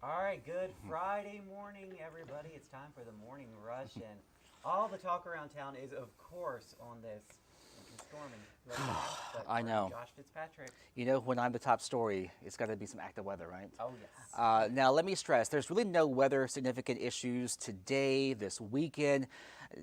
All right, good Friday morning, everybody. It's time for the morning rush, and all the talk around town is, of course, on this winter storm. And who has the math but I know. Josh Fitzpatrick. You know, when I'm the top story, it's got to be some active weather, right? Oh, yes. Now, let me stress, there's really no weather significant issues today, this weekend.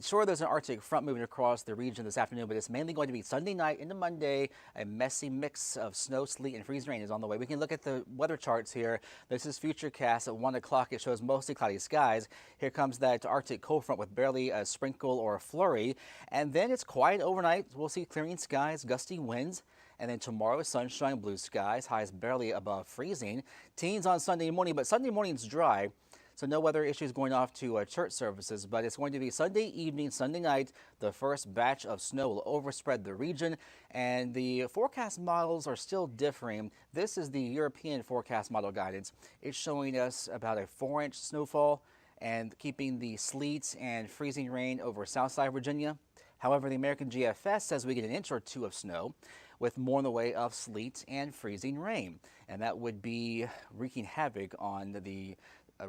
Sure, there's an Arctic front moving across the region this afternoon, but it's mainly going to be Sunday night into Monday. A messy mix of snow, sleet, and freezing rain is on the way. We can look at the weather charts here. This is Futurecast at 1 o'clock. It shows mostly cloudy skies. Here comes that Arctic cold front with barely a sprinkle or a flurry. And then it's quiet overnight. We'll see clearing skies, gusty winds. And then tomorrow, sunshine, blue skies, highs barely above freezing. Teens on Sunday morning, but Sunday morning's dry. So no weather issues going off to church services, but it's going to be Sunday evening, Sunday night. The first batch of snow will overspread the region, and the forecast models are still differing. This is the European forecast model guidance. It's showing us about a 4-inch snowfall and keeping the sleet and freezing rain over Southside Virginia. However, the American GFS says we get an inch or two of snow with more in the way of sleet and freezing rain. And that would be wreaking havoc on the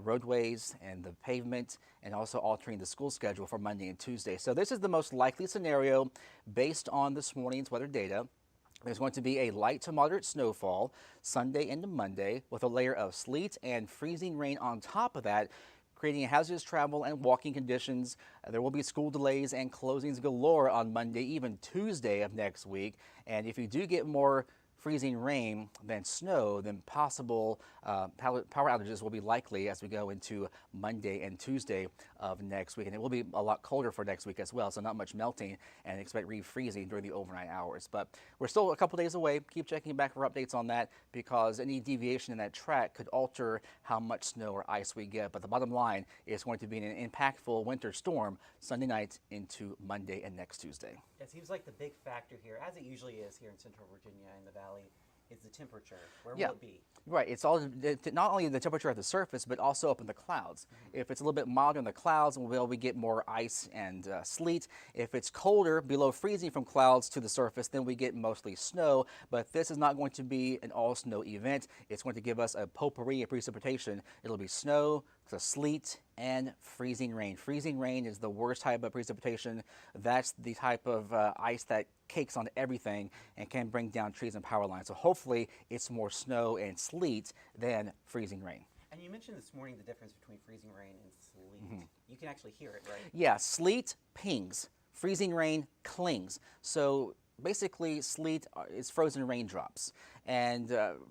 roadways and the pavement, and also altering the school schedule for Monday and Tuesday. So this is the most likely scenario based on this morning's weather data. There's going to be a light to moderate snowfall Sunday into Monday with a layer of sleet and freezing rain on top of that, creating hazardous travel and walking conditions. There will be school delays and closings galore on Monday, even Tuesday of next week. And if you do get more freezing rain than snow, then possible power outages will be likely as we go into Monday and Tuesday of next week. And it will be a lot colder for next week as well, so not much melting, and expect refreezing during the overnight hours. But we're still a couple days away. Keep checking back for updates on that, because any deviation in that track could alter how much snow or ice we get. But the bottom line is going to be an impactful winter storm Sunday night into Monday and next Tuesday. It seems like the big factor here, as it usually is here in Central Virginia in the Valley, is the temperature. Where will it be? Right. It's all not only the temperature at the surface, but also up in the clouds. If it's a little bit milder in the clouds, we get more ice and sleet. If it's colder, below freezing from clouds to the surface, then we get mostly snow. But this is not going to be an all-snow event. It's going to give us a potpourri of precipitation. It'll be snow, the sleet, and freezing rain. Freezing rain is the worst type of precipitation. That's the type of ice that cakes on everything and can bring down trees and power lines. So hopefully it's more snow and sleet than freezing rain. And you mentioned this morning the difference between freezing rain and sleet. You can actually hear it, right? Yeah, sleet pings, freezing rain clings. So basically, sleet is frozen raindrops, and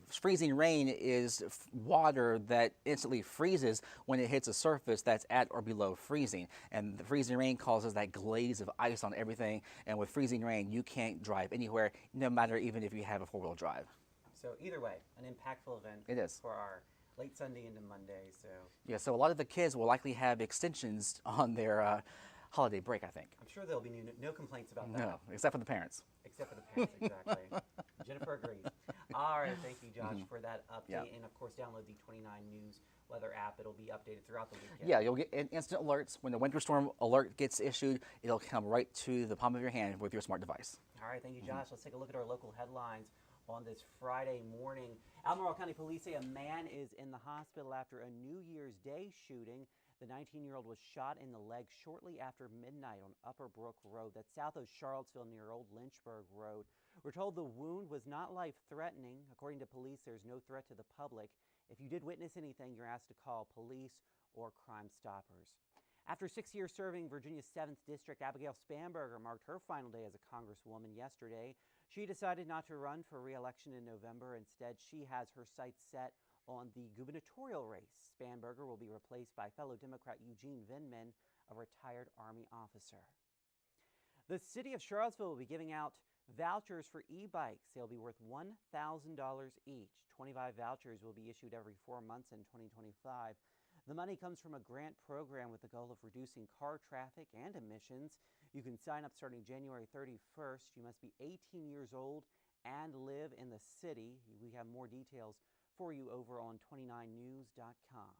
freezing rain is water that instantly freezes when it hits a surface that's at or below freezing. And the freezing rain causes that glaze of ice on everything, and with freezing rain, you can't drive anywhere, no matter even if you have a four-wheel drive. So either way, an impactful event It is. for our late Sunday into Monday. So Yeah, so a lot of the kids will likely have extensions on their holiday break, I think. I'm sure there'll be no complaints about that. No, except for the parents. Except for the parents, exactly. Jennifer agrees. All right, thank you, Josh, for that update. Yeah. And of course, download the 29 News weather app. It'll be updated throughout the weekend. Yeah, you'll get instant alerts. When the winter storm alert gets issued, it'll come right to the palm of your hand with your smart device. All right, thank you, Josh. Let's take a look at our local headlines on this Friday morning. Albemarle County Police say a man is in the hospital after a New Year's Day shooting. The 19-year-old was shot in the leg shortly after midnight on Upper Brook Road. That's south of Charlottesville near Old Lynchburg Road. We're told the wound was not life-threatening. According to police, there's no threat to the public. If you did witness anything, you're asked to call police or Crime Stoppers. After 6 years serving Virginia's 7th District, Abigail Spanberger marked her final day as a Congresswoman yesterday. She decided not to run for re-election in November. Instead, she has her sights set on the gubernatorial race. Spanberger will be replaced by fellow Democrat Eugene Vindman, a retired Army officer. The city of Charlottesville will be giving out vouchers for e-bikes. They'll be worth $1,000 each. 25 vouchers will be issued every 4 months in 2025. The money comes from a grant program with the goal of reducing car traffic and emissions. You can sign up starting January 31st. You must be 18 years old and live in the city. We have more details for you over on 29news.com.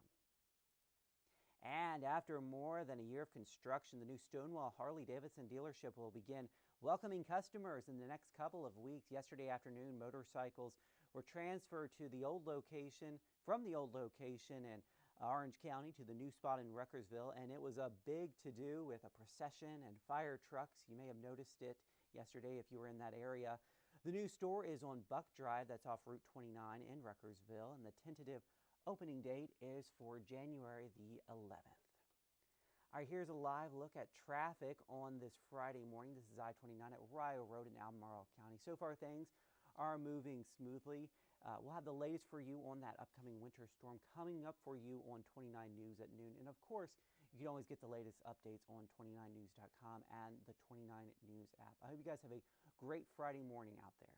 And after more than a year of construction, the new Stonewall Harley-Davidson dealership will begin welcoming customers in the next couple of weeks. Yesterday afternoon, motorcycles were transferred to the old location, from the old location in Orange County to the new spot in Ruckersville, and it was a big to-do with a procession and fire trucks. You may have noticed it yesterday if you were in that area. The new store is on Buck Drive, that's off Route 29 in Ruckersville, and the tentative opening date is for January the 11th. All right, here's a live look at traffic on this Friday morning. This is I-29 at Rio Road in Albemarle County. So far, things are moving smoothly. We'll have the latest for you on that upcoming winter storm coming up for you on 29 News at noon. And of course, you can always get the latest updates on 29news.com and the 29 News app. I hope you guys have a great Friday morning out there.